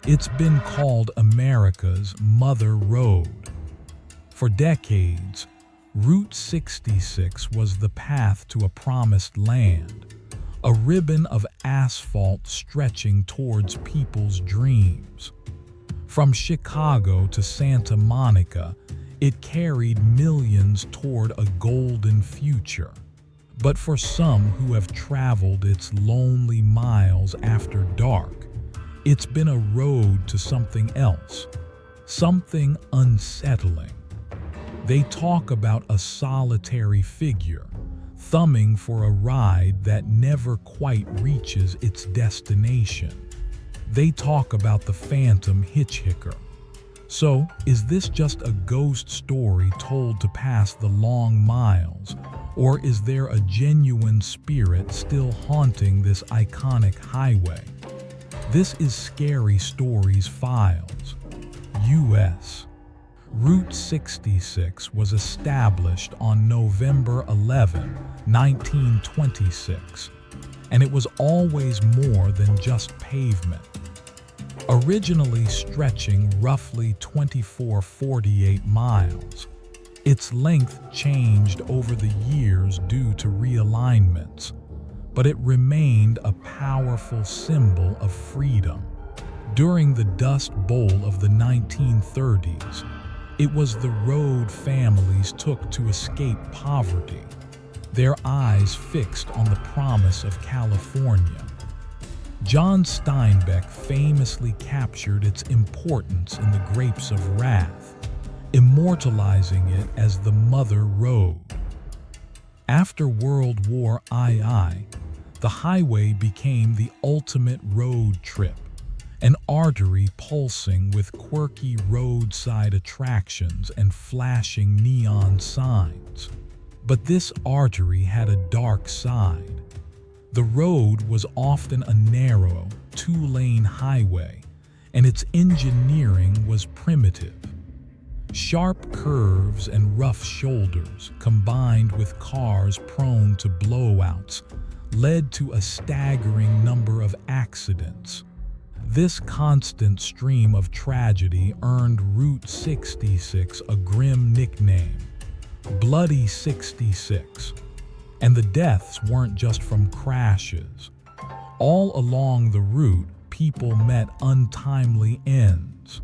It's been called America's Mother Road. For decades, Route 66 was the path to a promised land, a ribbon of asphalt stretching towards people's dreams. From Chicago to Santa Monica, it carried millions toward a golden future. But for some who have traveled its lonely miles after dark, it's been a road to something else, something unsettling. They talk about a solitary figure, thumbing for a ride that never quite reaches its destination. They talk about the phantom hitchhiker. So, is this just a ghost story told to pass the long miles, or is there a genuine spirit still haunting this iconic highway? This is Scary Stories Files, U.S. Route 66 was established on November 11, 1926, and it was always more than just pavement. Originally stretching roughly 24-48 miles, its length changed over the years due to realignments, but it remained a powerful symbol of freedom. During the Dust Bowl of the 1930s, it was the road families took to escape poverty, their eyes fixed on the promise of California. John Steinbeck famously captured its importance in The Grapes of Wrath, immortalizing it as the Mother Road. After World War II, the highway became the ultimate road trip, an artery pulsing with quirky roadside attractions and flashing neon signs. But this artery had a dark side. The road was often a narrow, two-lane highway, and its engineering was primitive. Sharp curves and rough shoulders, combined with cars prone to blowouts, led to a staggering number of accidents. This constant stream of tragedy earned Route 66 a grim nickname, Bloody 66. And the deaths weren't just from crashes. All along the route, people met untimely ends.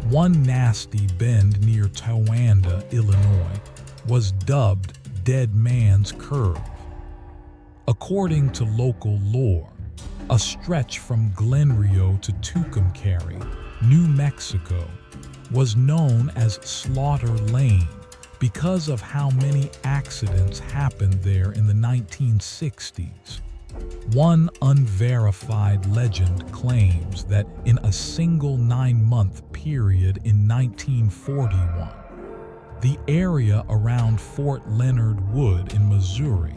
One nasty bend near Towanda, Illinois, was dubbed Dead Man's Curve. According to local lore, a stretch from Glen Rio to Tucumcari, New Mexico, was known as Slaughter Lane because of how many accidents happened there in the 1960s. One unverified legend claims that in a single 9-month period in 1941, the area around Fort Leonard Wood in Missouri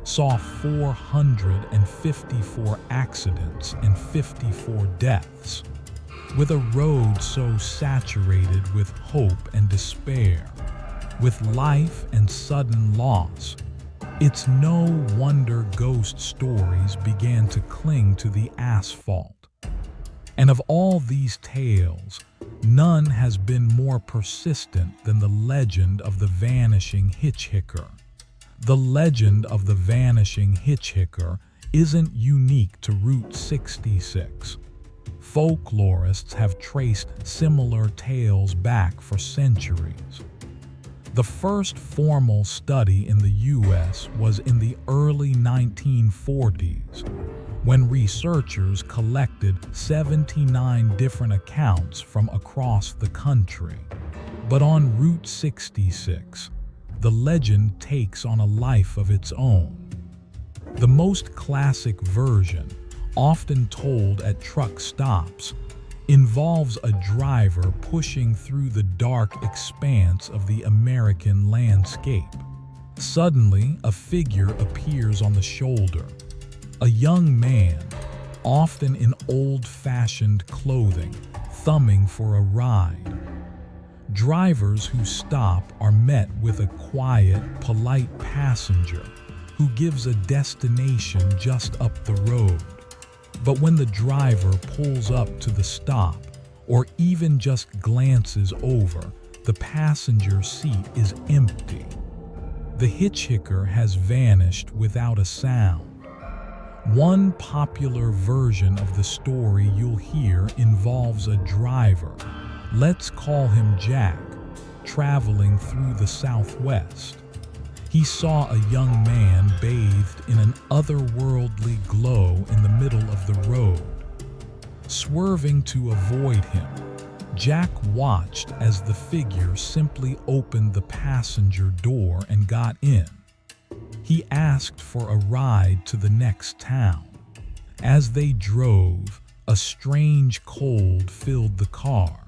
saw 454 accidents and 54 deaths. With a road so saturated with hope and despair, with life and sudden loss, it's no wonder ghost stories began to cling to the asphalt. And of all these tales, none has been more persistent than the legend of the vanishing hitchhiker. The legend of the vanishing hitchhiker isn't unique to Route 66. Folklorists have traced similar tales back for centuries. The first formal study in the U.S. was in the early 1940s, when researchers collected 79 different accounts from across the country. But on Route 66, the legend takes on a life of its own. The most classic version, often told at truck stops, involves a driver pushing through the dark expanse of the American landscape. Suddenly, a figure appears on the shoulder. A young man, often in old-fashioned clothing, thumbing for a ride. Drivers who stop are met with a quiet, polite passenger who gives a destination just up the road. But when the driver pulls up to the stop or even just glances over, the passenger seat is empty. The hitchhiker has vanished without a sound. One popular version of the story you'll hear involves a driver, let's call him Jack, traveling through the Southwest. He saw a young man bathed in an otherworldly glow in the middle of the road. Swerving to avoid him, Jack watched as the figure simply opened the passenger door and got in. He asked for a ride to the next town. As they drove, a strange cold filled the car.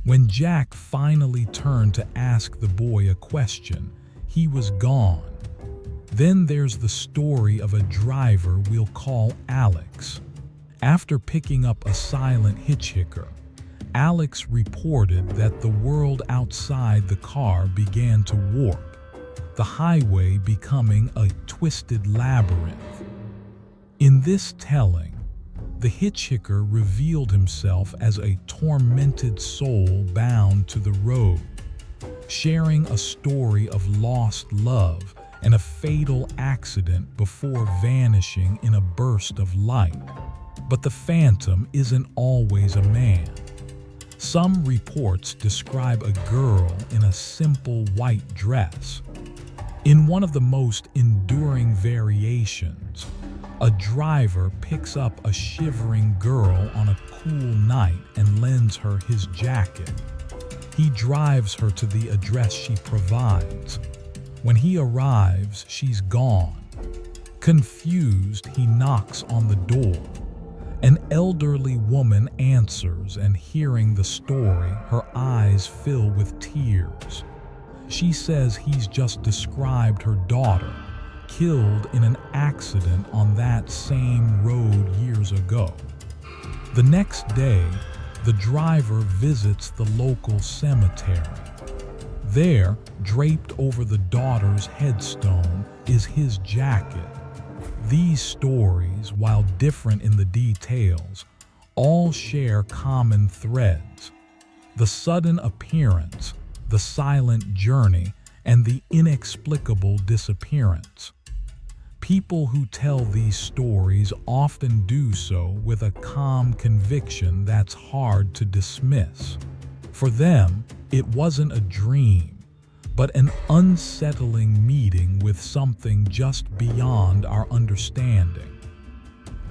When Jack finally turned to ask the boy a question, he was gone. Then there's the story of a driver we'll call Alex. After picking up a silent hitchhiker, Alex reported that the world outside the car began to warp, the highway becoming a twisted labyrinth. In this telling, the hitchhiker revealed himself as a tormented soul bound to the road, sharing a story of lost love and a fatal accident before vanishing in a burst of light. But the phantom isn't always a man. Some reports describe a girl in a simple white dress. In one of the most enduring variations, a driver picks up a shivering girl on a cool night and lends her his jacket. He drives her to the address she provides. When he arrives, she's gone. Confused, he knocks on the door. An elderly woman answers, and hearing the story, her eyes fill with tears. She says he's just described her daughter, killed in an accident on that same road years ago. The next day, the driver visits the local cemetery. There, draped over the daughter's headstone, is his jacket. These stories, while different in the details, all share common threads: the sudden appearance, the silent journey, and the inexplicable disappearance. People who tell these stories often do so with a calm conviction that's hard to dismiss. For them, it wasn't a dream, but an unsettling meeting with something just beyond our understanding.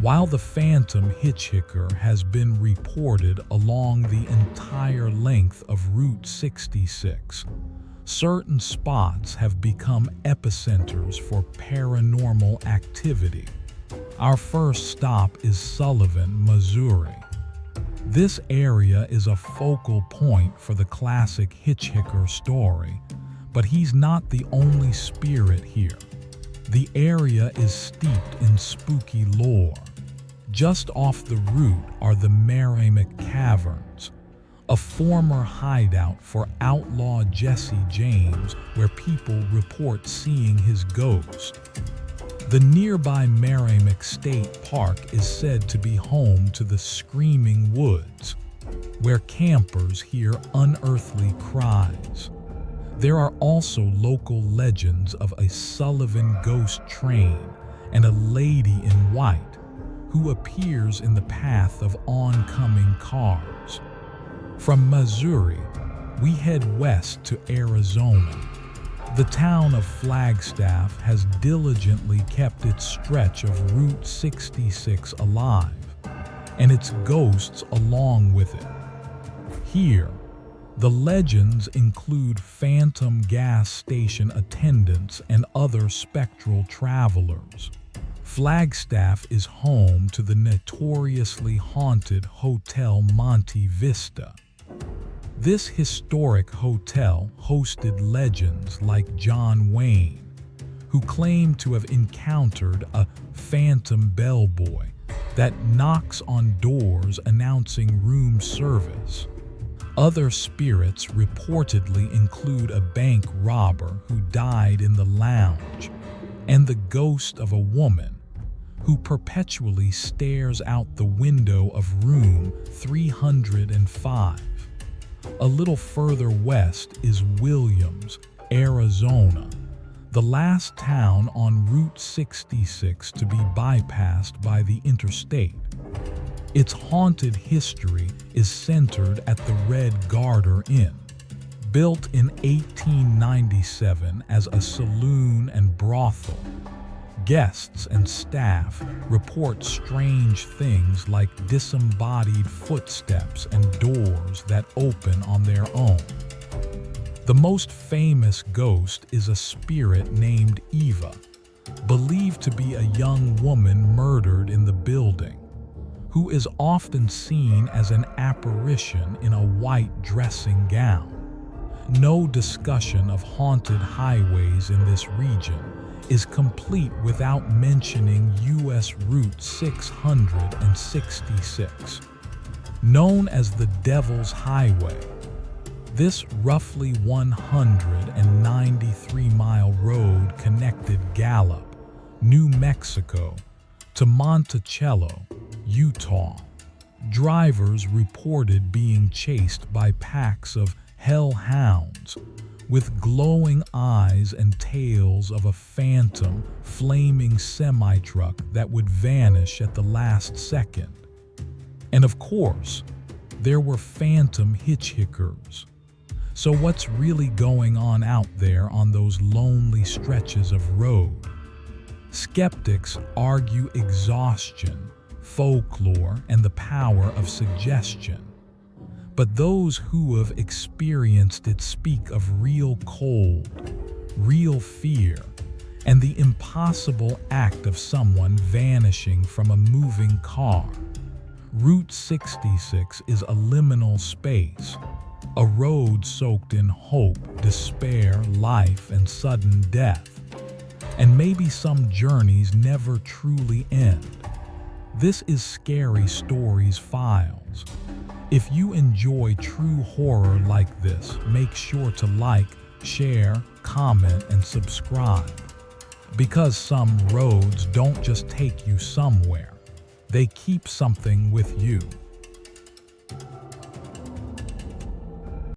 While the phantom hitchhiker has been reported along the entire length of Route 66, certain spots have become epicenters for paranormal activity. Our first stop is Sullivan, Missouri. This area is a focal point for the classic hitchhiker story, but he's not the only spirit here. The area is steeped in spooky lore. Just off the route are the Merrimack Caverns, a former hideout for outlaw Jesse James, where people report seeing his ghost. The nearby Merrimack State Park is said to be home to the Screaming Woods, where campers hear unearthly cries. There are also local legends of a Sullivan ghost train and a lady in white who appears in the path of oncoming cars. From Missouri, we head west to Arizona. The town of Flagstaff has diligently kept its stretch of Route 66 alive, and its ghosts along with it. Here, the legends include phantom gas station attendants and other spectral travelers. Flagstaff is home to the notoriously haunted Hotel Monte Vista. This historic hotel hosted legends like John Wayne, who claimed to have encountered a phantom bellboy that knocks on doors announcing room service. Other spirits reportedly include a bank robber who died in the lounge, and the ghost of a woman who perpetually stares out the window of room 305. A little further west is Williams, Arizona, the last town on Route 66 to be bypassed by the interstate. Its haunted history is centered at the Red Garter Inn. Built in 1897 as a saloon and brothel, guests and staff report strange things like disembodied footsteps and doors that open on their own. The most famous ghost is a spirit named Eva, believed to be a young woman murdered in the building, who is often seen as an apparition in a white dressing gown. No discussion of haunted highways in this region is complete without mentioning U.S. Route 666. Known as the Devil's Highway, this roughly 193-mile road connected Gallup, New Mexico, to Monticello, Utah. Drivers reported being chased by packs of hellhounds with glowing eyes and tails of a phantom, flaming semi-truck that would vanish at the last second. And of course, there were phantom hitchhikers. So what's really going on out there on those lonely stretches of road? Skeptics argue exhaustion, folklore, and the power of suggestion. But those who have experienced it speak of real cold, real fear, and the impossible act of someone vanishing from a moving car. Route 66 is a liminal space, a road soaked in hope, despair, life, and sudden death. And maybe some journeys never truly end. This is Scary Stories Files. If you enjoy true horror like this, make sure to like, share, comment, and subscribe. Because some roads don't just take you somewhere, they keep something with you.